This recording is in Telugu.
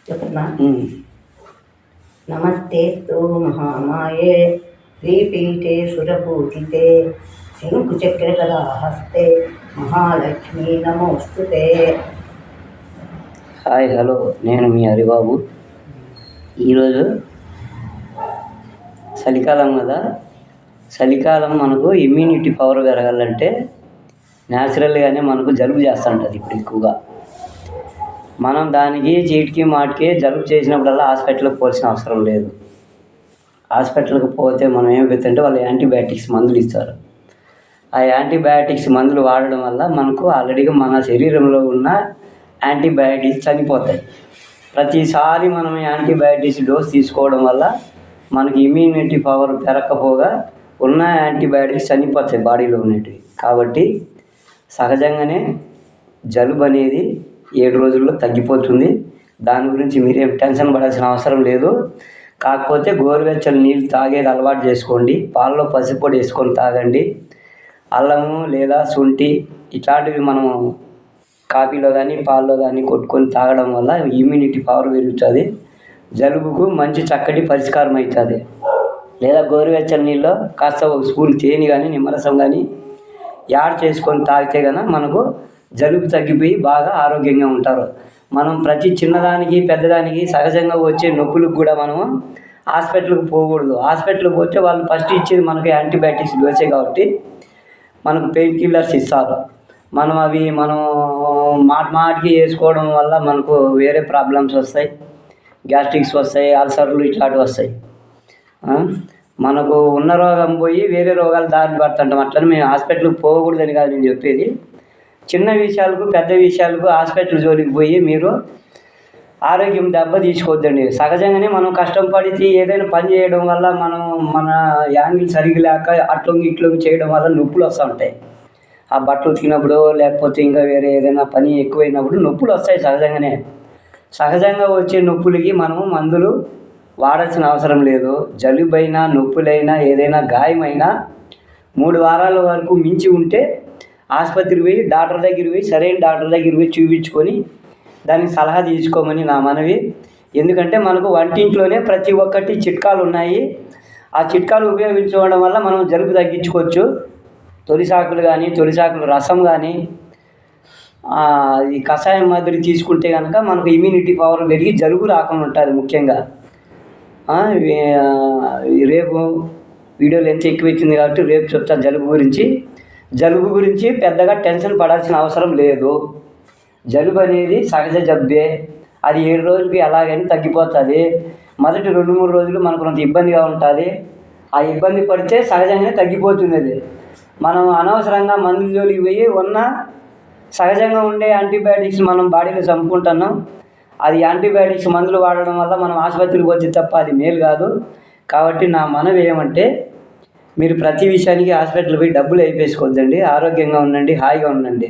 చెప్పనా? నమస్తేస్తు మహామాయే శ్రీపీఠే సురపూజితే శంకుచక్రగదా హస్తే మహాలక్ష్మీ నమోస్తుతే. హాయ్, హలో, నేను మీ హరిబాబు. ఈరోజు చలికాలం కదా. చలికాలం మనకు ఇమ్యూనిటీ పవర్ పెరగాలంటే న్యాచురల్గానే మనకు జలుబు చేస్తుంటుంది. ఇప్పుడు ఎక్కువగా మనం దానికి చీటికి మాటికి జలుబు చేసినప్పుడల్లా హాస్పిటల్కి పోవాల్సిన అవసరం లేదు. హాస్పిటల్కి పోతే మనం ఏం పెడుతుంటే వాళ్ళు యాంటీబయాటిక్స్ మందులు ఇస్తారు. ఆ యాంటీబయాటిక్స్ మందులు వాడడం వల్ల మనకు ఆల్రెడీగా మన శరీరంలో ఉన్న యాంటీబయాటిక్స్ చనిపోతాయి. ప్రతిసారి మనం యాంటీబయాటిక్స్ డోస్ తీసుకోవడం వల్ల మనకి ఇమ్యూనిటీ పవర్ పెరగకపోగా ఉన్న యాంటీబయాటిక్స్ చనిపోతాయి బాడీలో ఉన్నటివి. కాబట్టి సహజంగానే జలుబు అనేది 7 రోజుల్లో తగ్గిపోతుంది. దాని గురించి మీరేం టెన్షన్ పడాల్సిన అవసరం లేదు. కాకపోతే గోరువెచ్చని నీళ్ళు తాగేది అలవాటు చేసుకోండి. పాలలో పసుపొడి వేసుకొని తాగండి. అల్లము లేదా శొంఠి ఇట్లాంటివి మనం కాఫీలో కానీ పాలలో కానీ కొట్టుకొని తాగడం వల్ల ఇమ్యూనిటీ పవర్ పెరుగుతుంది. జలుబుకు మంచి చక్కటి పరిష్కారం అవుతుంది. లేదా గోరువెచ్చని నీళ్ళలో కాస్త ఒక స్పూన్ తేనె కానీ నిమ్మరసం కానీ యాడ్ చేసుకొని తాగితే కనుక మనకు జలుబు తగ్గిపోయి బాగా ఆరోగ్యంగా ఉంటారు. మనం ప్రతి చిన్నదానికి పెద్దదానికి సహజంగా వచ్చే నొప్పులకు కూడా మనము హాస్పిటల్కి పోకూడదు. హాస్పిటల్కి పోతే వాళ్ళు ఫస్ట్ ఇచ్చేది మనకు యాంటీబయాటిక్స్ డోసే కాబట్టి మనకు పెయిన్ కిల్లర్స్ ఇస్తారు. అవి మాటికి వేసుకోవడం వల్ల మనకు వేరే ప్రాబ్లమ్స్ వస్తాయి. గ్యాస్ట్రిక్స్ వస్తాయి, అల్సర్లు ఇట్లాంటివి వస్తాయి. మనకు ఉన్న రోగం పోయి వేరే రోగాలు దారి పడుతుంటాం. అట్లని మేము హాస్పిటల్కి పోకూడదని కాదు నేను చెప్పేది. చిన్న విషయాలకు పెద్ద విషయాలకు హాస్పిటల్ జోలికి పోయి మీరు ఆరోగ్యం దెబ్బ తీసుకోవద్దండి. సహజంగానే మనం కష్టం పడితే ఏదైనా పని చేయడం వల్ల మన యాంగిల్ సరిగ్గా లేక అట్లొంగి ఇట్లొంగి చేయడం వల్ల నొప్పులు వస్తూ ఉంటాయి. ఆ బట్టలు ఉతికినప్పుడు లేకపోతే ఇంకా వేరే ఏదైనా పని ఎక్కువైనప్పుడు నొప్పులు వస్తాయి సహజంగానే. సహజంగా వచ్చే నొప్పులకి మనము మందులు వాడాల్సిన అవసరం లేదు. జలుబైనా నొప్పులైనా ఏదైనా గాయమైనా 3 వారాల వరకు మించి ఉంటే ఆసుపత్రికి పోయి డాక్టర్ దగ్గరికి పోయి సరైన డాక్టర్ దగ్గరికి పోయి చూపించుకొని దానికి సలహా తీసుకోమని నా మనవి. ఎందుకంటే మనకు వంటింట్లోనే ప్రతి ఒక్కటి చిట్కాలు ఉన్నాయి. ఆ చిట్కాలు ఉపయోగించుకోవడం వల్ల మనం జలుబు తగ్గించుకోవచ్చు. తొలిసాకులు కానీ తొలిసాకుల రసం కానీ ఈ కషాయం మాదిరి తీసుకుంటే కనుక మనకు ఇమ్యూనిటీ పవర్ పెరిగి జలుబు రాకుండా ఉంటుంది. ముఖ్యంగా రేపు వీడియోలు ఎంత ఎక్కువ వచ్చింది కాబట్టి రేపు చెప్తాను జలుబు గురించి పెద్దగా టెన్షన్ పడాల్సిన అవసరం లేదు. జలుబు అనేది సహజ జబ్బే. అది 7 రోజులకి ఎలాగైనా తగ్గిపోతుంది. మొదటి 2-3 రోజులు మనకు కొంత ఇబ్బందిగా ఉంటుంది. ఆ ఇబ్బంది పడితే సహజంగానే తగ్గిపోతుంది. అది మనం అనవసరంగా మందుల జోలికి పోయి ఉన్న సహజంగా ఉండే యాంటీబయాటిక్స్ మనం బాడీలో చంపుకుంటున్నాం. అది యాంటీబయాటిక్స్ మందులు వాడడం వల్ల మనం ఆసుపత్రికి వచ్చి తప్ప అది మేలు కాదు. కాబట్టి నా మనవి ఏమంటే మీరు ప్రతి విషయానికి హాస్పిటల్ పోయి డబ్బులు అయిపోసుకోవద్దండి. ఆరోగ్యంగా ఉండండి, హాయిగా ఉండండి.